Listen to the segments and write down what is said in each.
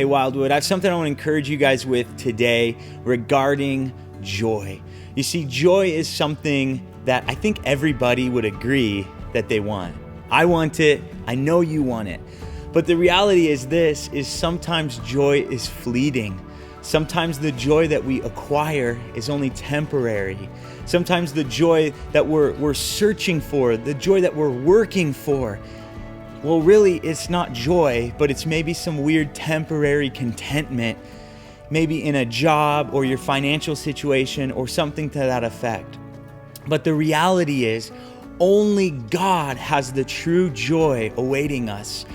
Hey Wildwood, I have something I want to encourage you guys with today regarding joy. You see, joy is something that I think everybody would agree that they want. I want it, I know you want it. But the reality is sometimes joy is fleeting. Sometimes the joy that we acquire is only temporary. Sometimes the joy that we're searching for, the joy that we're working for, well, really, it's not joy, but it's maybe some weird temporary contentment, maybe in a job or your financial situation or something to that effect. But the reality is, only God has the true joy awaiting us,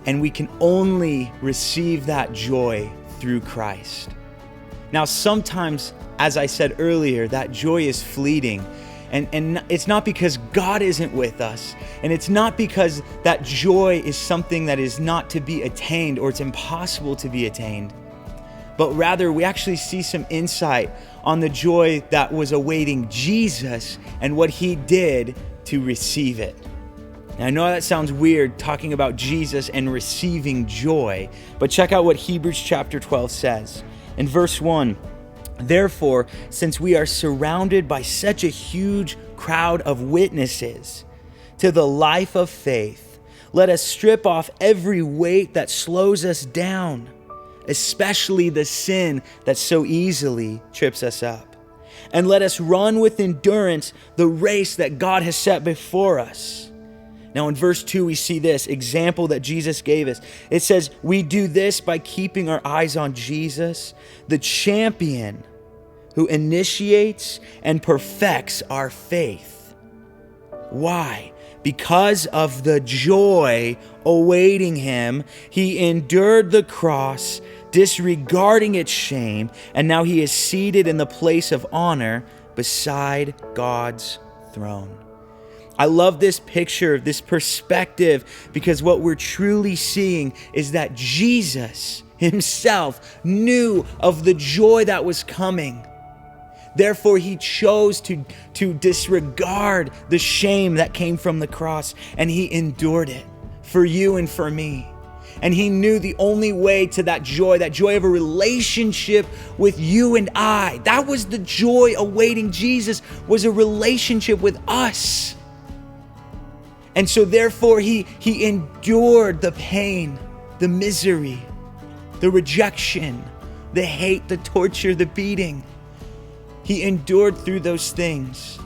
and we can only receive that joy through Christ. Now, sometimes, as I said earlier, that joy is fleeting. And it's not because God isn't with us. And it's not because that joy is something that is not to be attained or it's impossible to be attained. But rather, we actually see some insight on the joy that was awaiting Jesus and what he did to receive it. Now, I know that sounds weird talking about Jesus and receiving joy, but check out what Hebrews chapter 12 says. In verse 1, "Therefore, since we are surrounded by such a huge crowd of witnesses to the life of faith, let us strip off every weight that slows us down, especially the sin that so easily trips us up. And let us run with endurance the race that God has set before us." Now in verse 2, we see this example that Jesus gave us. It says, "We do this by keeping our eyes on Jesus, the champion who initiates and perfects our faith." Why? Because of the joy awaiting him, he endured the cross, disregarding its shame, and now he is seated in the place of honor beside God's throne. I love this picture, this perspective, because what we're truly seeing is that Jesus himself knew of the joy that was coming. Therefore, he chose to disregard the shame that came from the cross, and he endured it for you and for me. And he knew the only way to that joy of a relationship with you and I, that was the joy awaiting Jesus, was a relationship with us. And so therefore, he endured the pain, the misery, the rejection, the hate, the torture, the beating. He endured through those things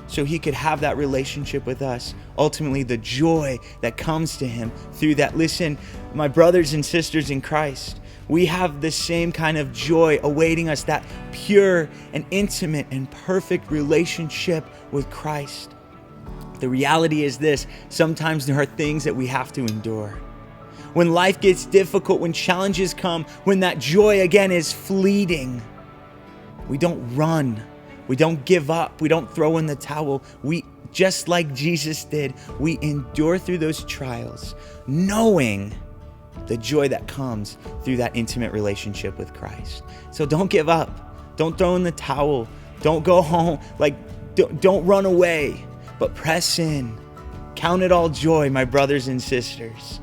so he could have that relationship with us. Ultimately, the joy that comes to him through that. Listen, my brothers and sisters in Christ, we have the same kind of joy awaiting us, that pure and intimate and perfect relationship with Christ. The reality is this: sometimes there are things that we have to endure. When life gets difficult, when challenges come, when that joy again is fleeting, we don't run, we don't give up, we don't throw in the towel. We, just like Jesus did, we endure through those trials, knowing the joy that comes through that intimate relationship with Christ. So don't give up, don't throw in the towel, don't go home, don't run away, but press in. Count it all joy, my brothers and sisters,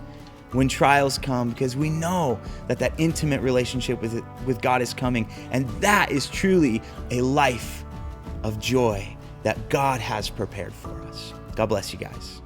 when trials come, because we know that intimate relationship with God is coming, and that is truly a life of joy that God has prepared for us. God bless you guys.